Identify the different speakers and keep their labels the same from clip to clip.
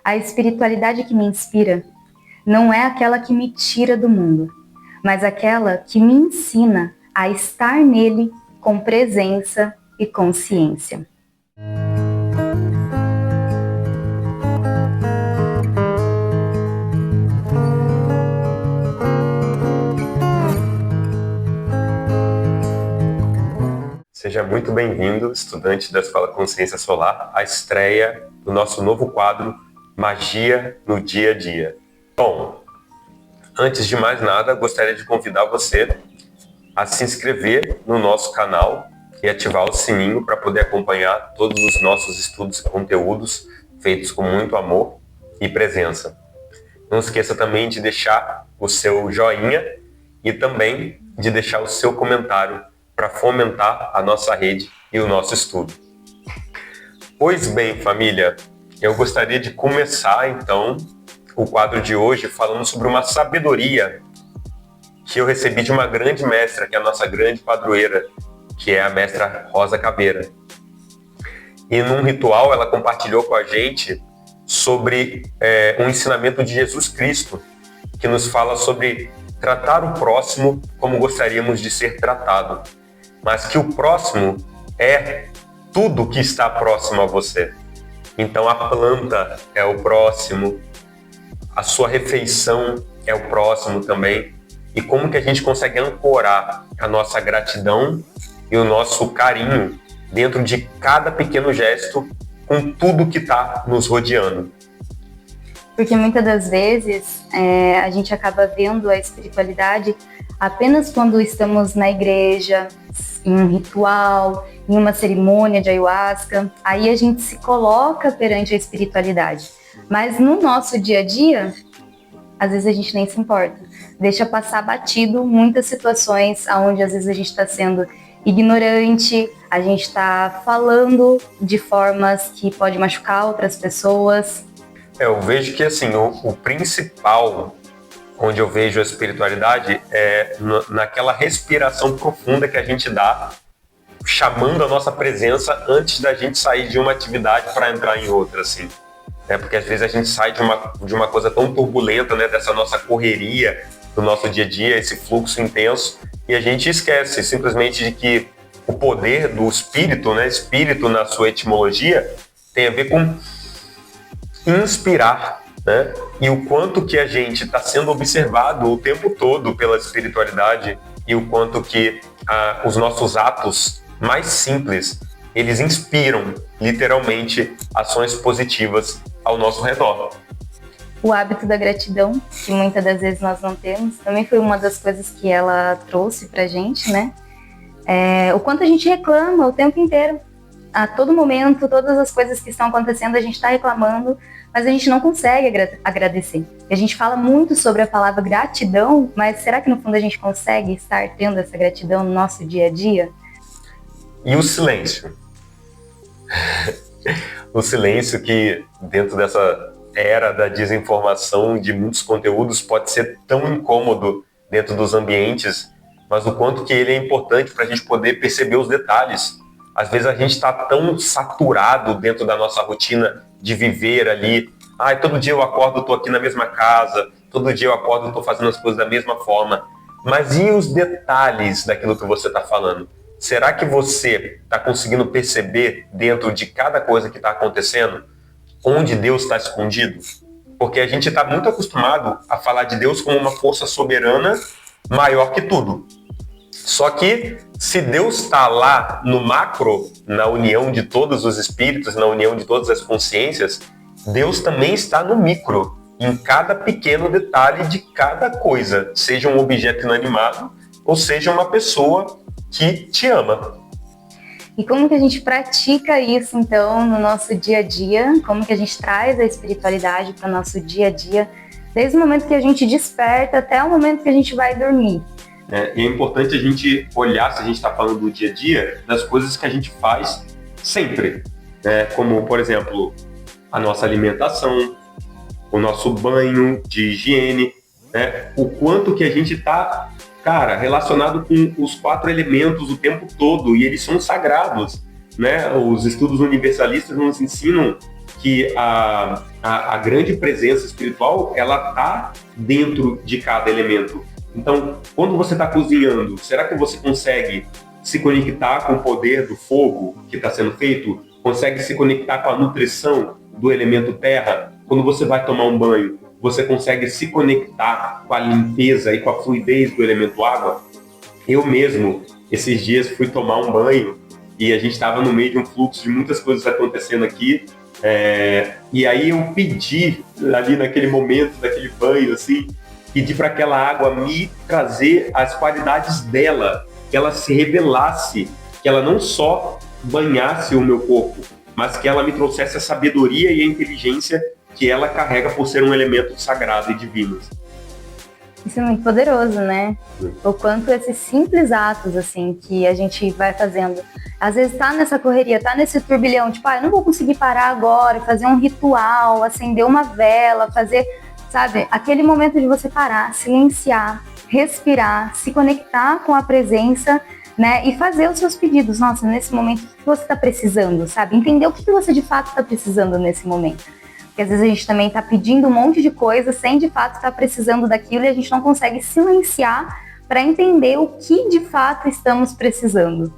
Speaker 1: A espiritualidade que me inspira não é aquela que me tira do mundo, mas aquela que me ensina a estar nele com presença e consciência.
Speaker 2: Seja muito bem-vindo, estudante da Escola Consciência Solar, à estreia do nosso novo quadro Magia no Dia a Dia. Bom, antes de mais nada, gostaria de convidar você a se inscrever no nosso canal e ativar o sininho para poder acompanhar todos os nossos estudos e conteúdos feitos com muito amor e presença. Não esqueça também de deixar o seu joinha e também de deixar o seu comentário para fomentar a nossa rede e o nosso estudo. Pois bem, família, eu gostaria de começar então o quadro de hoje falando sobre uma sabedoria que eu recebi de uma grande mestra, que é a nossa grande padroeira, que é a mestra Rosa Caveira. E num ritual ela compartilhou com a gente sobre um ensinamento de Jesus Cristo, que nos fala sobre tratar o próximo como gostaríamos de ser tratado, mas que o próximo é tudo que está próximo a você. Então a planta é o próximo, a sua refeição é o próximo também. E como que a gente consegue ancorar a nossa gratidão e o nosso carinho dentro de cada pequeno gesto com tudo que está nos rodeando.
Speaker 1: Porque muitas das vezes a gente acaba vendo a espiritualidade apenas quando estamos na igreja, em um ritual, em uma cerimônia de ayahuasca. Aí a gente se coloca perante a espiritualidade. Mas no nosso dia a dia, às vezes a gente nem se importa. Deixa passar batido muitas situações onde às vezes a gente está sendo ignorante, a gente está falando de formas que pode machucar outras pessoas.
Speaker 2: Eu vejo que assim, o principal onde eu vejo a espiritualidade é naquela respiração profunda que a gente dá, chamando a nossa presença antes da gente sair de uma atividade para entrar em outra, assim. Porque às vezes a gente sai de uma coisa tão turbulenta, né, dessa nossa correria do nosso dia a dia, esse fluxo intenso, e a gente esquece simplesmente de que o poder do espírito, né, espírito na sua etimologia, tem a ver com inspirar, né? E o quanto que a gente está sendo observado o tempo todo pela espiritualidade e o quanto que os nossos atos mais simples, eles inspiram literalmente ações positivas ao nosso redor.
Speaker 1: O hábito da gratidão, que muitas das vezes nós não temos, também foi uma das coisas que ela trouxe pra gente, né? O quanto a gente reclama o tempo inteiro. A todo momento, todas as coisas que estão acontecendo, a gente está reclamando, mas a gente não consegue agradecer. A gente fala muito sobre a palavra gratidão, mas será que no fundo a gente consegue estar tendo essa gratidão no nosso dia a dia?
Speaker 2: E o silêncio? O silêncio que dentro dessa era da desinformação de muitos conteúdos pode ser tão incômodo dentro dos ambientes, mas o quanto que ele é importante para a gente poder perceber os detalhes. Às vezes a gente está tão saturado dentro da nossa rotina de viver ali. Todo dia eu acordo, estou aqui na mesma casa, todo dia eu acordo, estou fazendo as coisas da mesma forma. Mas e os detalhes daquilo que você está falando? Será que você está conseguindo perceber dentro de cada coisa que está acontecendo onde Deus está escondido? Porque a gente está muito acostumado a falar de Deus como uma força soberana maior que tudo. Só que se Deus está lá no macro, na união de todos os espíritos, na união de todas as consciências, Deus também está no micro, em cada pequeno detalhe de cada coisa, seja um objeto inanimado ou seja uma pessoa que te ama.
Speaker 1: E como que a gente pratica isso, então, no nosso dia a dia? Como que a gente traz a espiritualidade para o nosso dia a dia, desde o momento que a gente desperta até o momento que a gente vai dormir?
Speaker 2: E é importante a gente olhar, se a gente está falando do dia a dia, das coisas que a gente faz sempre. Como, por exemplo, a nossa alimentação, o nosso banho de higiene, o quanto que a gente está, relacionado com os 4 elementos o tempo todo, e eles são sagrados. Os estudos universalistas nos ensinam que a grande presença espiritual, ela está dentro de cada elemento. Então, quando você está cozinhando, será que você consegue se conectar com o poder do fogo que está sendo feito? Consegue se conectar com a nutrição do elemento terra? Quando você vai tomar um banho, você consegue se conectar com a limpeza e com a fluidez do elemento água? Eu mesmo, esses dias, fui tomar um banho e a gente estava no meio de um fluxo de muitas coisas acontecendo aqui. E aí eu pedi, ali naquele momento, daquele banho, assim, pedi para aquela água me trazer as qualidades dela, que ela se revelasse, que ela não só banhasse o meu corpo, mas que ela me trouxesse a sabedoria e a inteligência que ela carrega por ser um elemento sagrado e divino.
Speaker 1: Isso é muito poderoso, né? O quanto esses simples atos, assim, que a gente vai fazendo. Às vezes tá nessa correria, tá nesse turbilhão, tipo, eu não vou conseguir parar agora, fazer um ritual, acender uma vela, fazer, sabe? Aquele momento de você parar, silenciar, respirar, se conectar com a presença, né? E fazer os seus pedidos. Nossa, nesse momento, o que você tá precisando, sabe? Entender o que você de fato tá precisando nesse momento. Porque às vezes a gente também está pedindo um monte de coisa sem de fato estar precisando daquilo e a gente não consegue silenciar para entender o que de fato estamos precisando.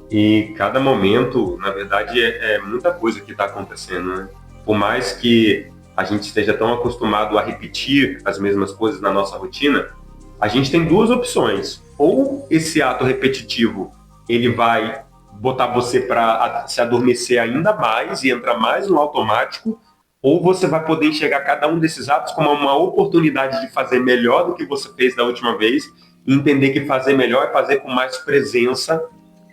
Speaker 2: E cada momento, na verdade, é muita coisa que está acontecendo, né? Por mais que a gente esteja tão acostumado a repetir as mesmas coisas na nossa rotina, a gente tem duas opções. Ou esse ato repetitivo, ele vai botar você para se adormecer ainda mais e entrar mais no automático, ou você vai poder enxergar cada um desses atos como uma oportunidade de fazer melhor do que você fez da última vez e entender que fazer melhor é fazer com mais presença,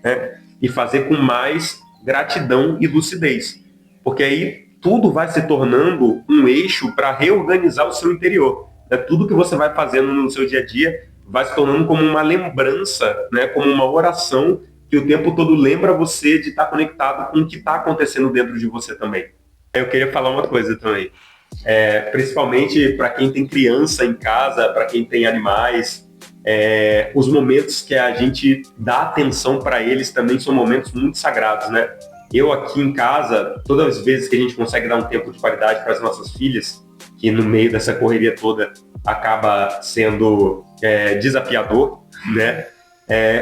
Speaker 2: né? E fazer com mais gratidão e lucidez. Porque aí tudo vai se tornando um eixo para reorganizar o seu interior. Né? Tudo que você vai fazendo no seu dia a dia vai se tornando como uma lembrança, né? Como uma oração que o tempo todo lembra você de estar conectado com o que está acontecendo dentro de você também. Eu queria falar uma coisa também, principalmente para quem tem criança em casa, para quem tem animais, os momentos que a gente dá atenção para eles também são momentos muito sagrados, né? Eu aqui em casa, todas as vezes que a gente consegue dar um tempo de qualidade para as nossas filhas, que no meio dessa correria toda acaba sendo desafiador, né?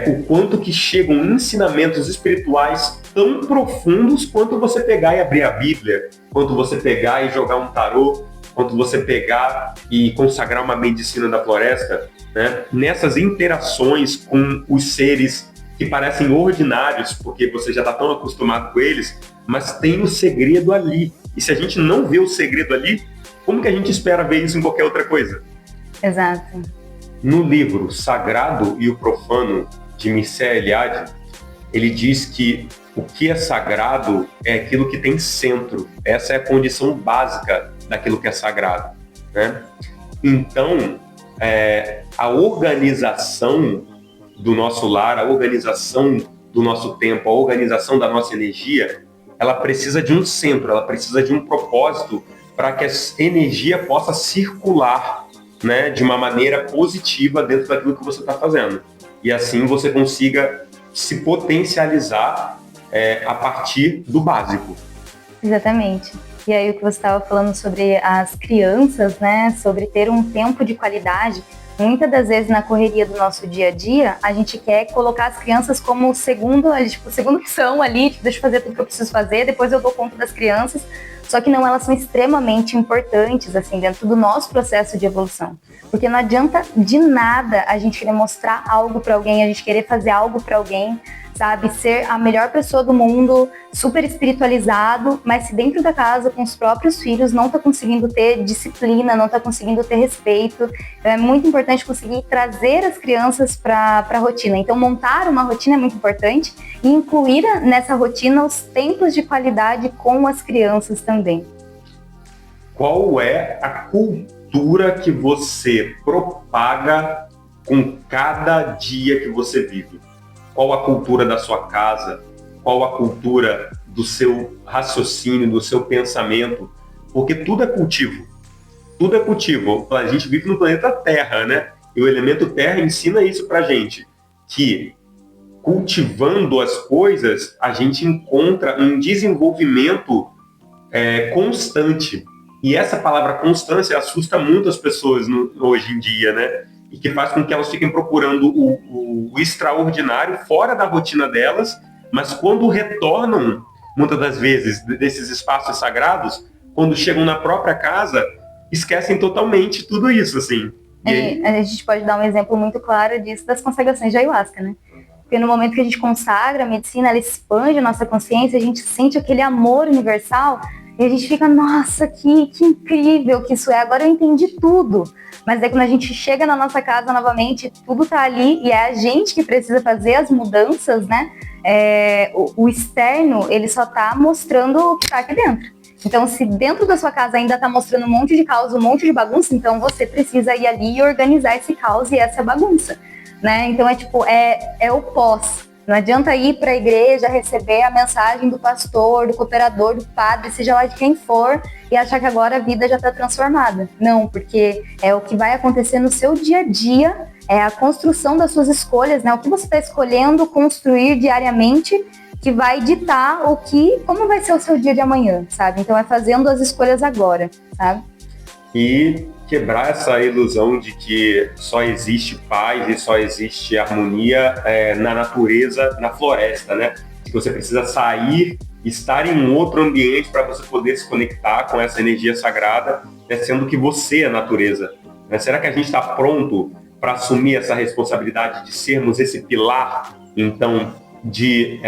Speaker 2: O quanto que chegam ensinamentos espirituais tão profundos quanto você pegar e abrir a Bíblia, quanto você pegar e jogar um tarô, quanto você pegar e consagrar uma medicina da floresta, né? Nessas interações com os seres que parecem ordinários, porque você já está tão acostumado com eles, mas tem o segredo ali. E se a gente não vê o segredo ali, como que a gente espera ver isso em qualquer outra coisa?
Speaker 1: Exato.
Speaker 2: No livro Sagrado e o Profano, de Mircea Eliade, ele diz que o que é sagrado é aquilo que tem centro. Essa é a condição básica daquilo que é sagrado, né? Então, a organização do nosso lar, a organização do nosso tempo, a organização da nossa energia, ela precisa de um centro, ela precisa de um propósito para que a energia possa circular, né, de uma maneira positiva dentro daquilo que você está fazendo. E assim você consiga se potencializar a partir do básico.
Speaker 1: Exatamente. E aí o que você estava falando sobre as crianças, né, sobre ter um tempo de qualidade, muitas das vezes na correria do nosso dia a dia, a gente quer colocar as crianças como segunda opção ali, tipo, deixa eu fazer tudo que eu preciso fazer, depois eu dou conta das crianças. Só que não, elas são extremamente importantes, assim, dentro do nosso processo de evolução. Porque não adianta de nada a gente querer mostrar algo para alguém, a gente querer fazer algo para alguém, sabe? Ser a melhor pessoa do mundo, super espiritualizado, mas se dentro da casa, com os próprios filhos, não tá conseguindo ter disciplina, não tá conseguindo ter respeito. Então é muito importante conseguir trazer as crianças para a rotina. Então montar uma rotina é muito importante e incluir nessa rotina os tempos de qualidade com as crianças também.
Speaker 2: Qual é a cultura que você propaga com cada dia que você vive? Qual a cultura da sua casa? Qual a cultura do seu raciocínio, do seu pensamento? Porque tudo é cultivo. Tudo é cultivo. A gente vive no planeta Terra, né? E o elemento Terra ensina isso pra gente. Que cultivando as coisas, a gente encontra um desenvolvimento constante. E essa palavra constância assusta muito as pessoas hoje em dia, né? E que faz com que elas fiquem procurando o extraordinário fora da rotina delas, mas quando retornam, muitas das vezes, desses espaços sagrados, quando chegam na própria casa, esquecem totalmente tudo isso, assim. E aí...
Speaker 1: A gente pode dar um exemplo muito claro disso das consagrações de ayahuasca, né? Porque no momento que a gente consagra a medicina, ela expande a nossa consciência, a gente sente aquele amor universal e a gente fica, nossa, que incrível que isso é, agora eu entendi tudo. Mas daí quando a gente chega na nossa casa novamente, tudo tá ali e é a gente que precisa fazer as mudanças, né? O externo, ele só tá mostrando o que tá aqui dentro. Então, se dentro da sua casa ainda tá mostrando um monte de caos, um monte de bagunça, então você precisa ir ali e organizar esse caos e essa bagunça, né? Então, é o pós. Não adianta ir para a igreja, receber a mensagem do pastor, do cooperador, do padre, seja lá de quem for, e achar que agora a vida já está transformada. Não, porque é o que vai acontecer no seu dia a dia, é a construção das suas escolhas, né? O que você está escolhendo construir diariamente que vai ditar como vai ser o seu dia de amanhã, sabe? Então é fazendo as escolhas agora, sabe?
Speaker 2: E quebrar essa ilusão de que só existe paz e só existe harmonia na natureza, na floresta, né? Que você precisa sair, estar em um outro ambiente para você poder se conectar com essa energia sagrada, né? Sendo que você é a natureza. Né? Será que a gente está pronto para assumir essa responsabilidade de sermos esse pilar, então, de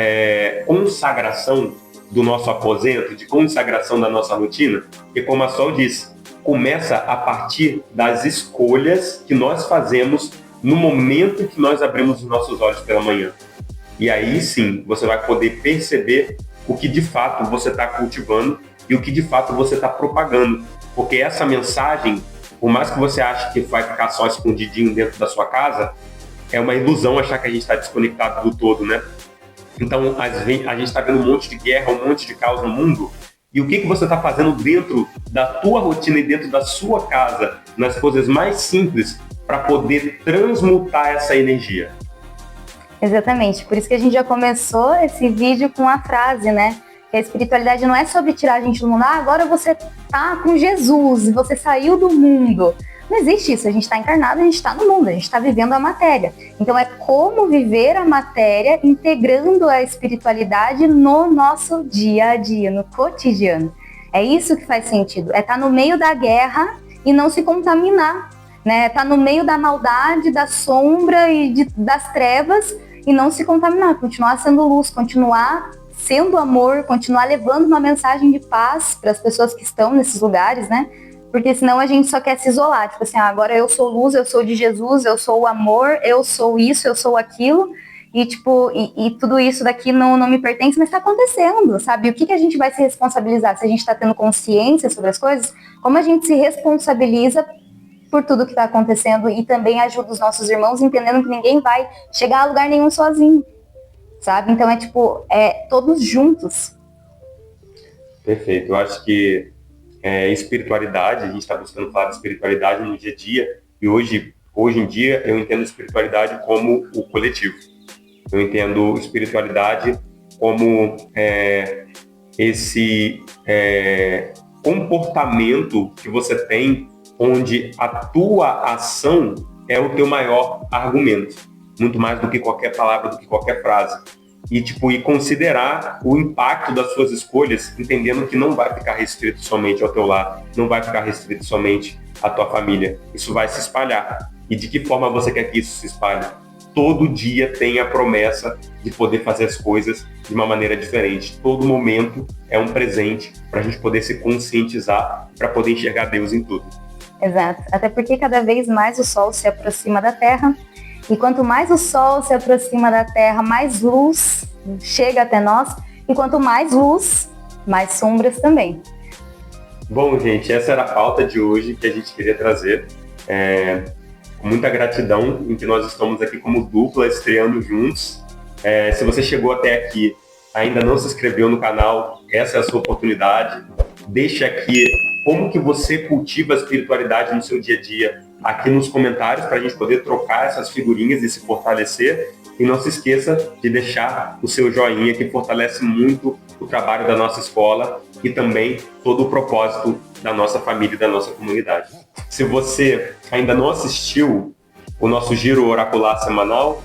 Speaker 2: consagração do nosso aposento, de consagração da nossa rotina? Porque, como a Sol disse, começa a partir das escolhas que nós fazemos no momento que nós abrimos os nossos olhos pela manhã. E aí sim, você vai poder perceber o que de fato você está cultivando e o que de fato você está propagando. Porque essa mensagem, por mais que você ache que vai ficar só escondidinho dentro da sua casa, é uma ilusão achar que a gente está desconectado do todo, né? Então, a gente está vendo um monte de guerra, um monte de caos no mundo. E o que você está fazendo dentro da tua rotina e dentro da sua casa, nas coisas mais simples, para poder transmutar essa energia?
Speaker 1: Exatamente, por isso que a gente já começou esse vídeo com a frase, né? Que a espiritualidade não é sobre tirar a gente do mundo, agora você tá com Jesus, você saiu do mundo. Não existe isso, a gente está encarnado, a gente está no mundo, a gente está vivendo a matéria. Então é como viver a matéria integrando a espiritualidade no nosso dia a dia, no cotidiano. É isso que faz sentido, é estar no meio da guerra e não se contaminar, né? Estar no meio da maldade, da sombra e das trevas e não se contaminar, continuar sendo luz, continuar sendo amor, continuar levando uma mensagem de paz para as pessoas que estão nesses lugares, né? Porque senão a gente só quer se isolar, tipo assim, agora eu sou luz, eu sou de Jesus, eu sou o amor, eu sou isso, eu sou aquilo, e tipo, e tudo isso daqui não me pertence, mas está acontecendo, sabe? O que a gente vai se responsabilizar? Se a gente está tendo consciência sobre as coisas, como a gente se responsabiliza por tudo que está acontecendo e também ajuda os nossos irmãos entendendo que ninguém vai chegar a lugar nenhum sozinho, sabe? Então é todos juntos.
Speaker 2: Perfeito, eu acho que espiritualidade, a gente está buscando falar de espiritualidade no dia a dia, e hoje em dia eu entendo espiritualidade como o coletivo. Eu entendo espiritualidade como esse comportamento que você tem, onde a tua ação é o teu maior argumento, muito mais do que qualquer palavra, do que qualquer frase. E considerar o impacto das suas escolhas, entendendo que não vai ficar restrito somente ao teu lar, não vai ficar restrito somente à tua família. Isso vai se espalhar. E de que forma você quer que isso se espalhe? Todo dia tem a promessa de poder fazer as coisas de uma maneira diferente. Todo momento é um presente para a gente poder se conscientizar, para poder enxergar Deus em tudo.
Speaker 1: Exato. Até porque cada vez mais o Sol se aproxima da Terra. E quanto mais o Sol se aproxima da Terra, mais luz chega até nós. E quanto mais luz, mais sombras também.
Speaker 2: Bom, gente, essa era a pauta de hoje que a gente queria trazer. Com muita gratidão em que nós estamos aqui como dupla, estreando juntos. Se você chegou até aqui, ainda não se inscreveu no canal, essa é a sua oportunidade. Deixa aqui como que você cultiva a espiritualidade no seu dia a dia, aqui nos comentários, para a gente poder trocar essas figurinhas e se fortalecer. E não se esqueça de deixar o seu joinha, que fortalece muito o trabalho da nossa escola e também todo o propósito da nossa família e da nossa comunidade. Se você ainda não assistiu o nosso giro oracular semanal,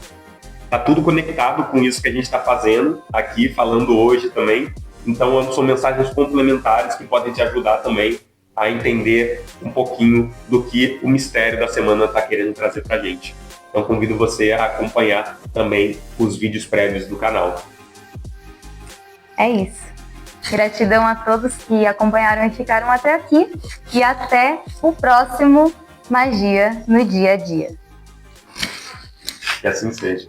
Speaker 2: está tudo conectado com isso que a gente está fazendo aqui, falando hoje também. Então, são mensagens complementares que podem te ajudar também a entender um pouquinho do que o mistério da semana está querendo trazer para a gente. Então, convido você a acompanhar também os vídeos prévios do canal.
Speaker 1: É isso. Gratidão a todos que acompanharam e ficaram até aqui. E até o próximo Magia no Dia a Dia.
Speaker 2: Que assim seja.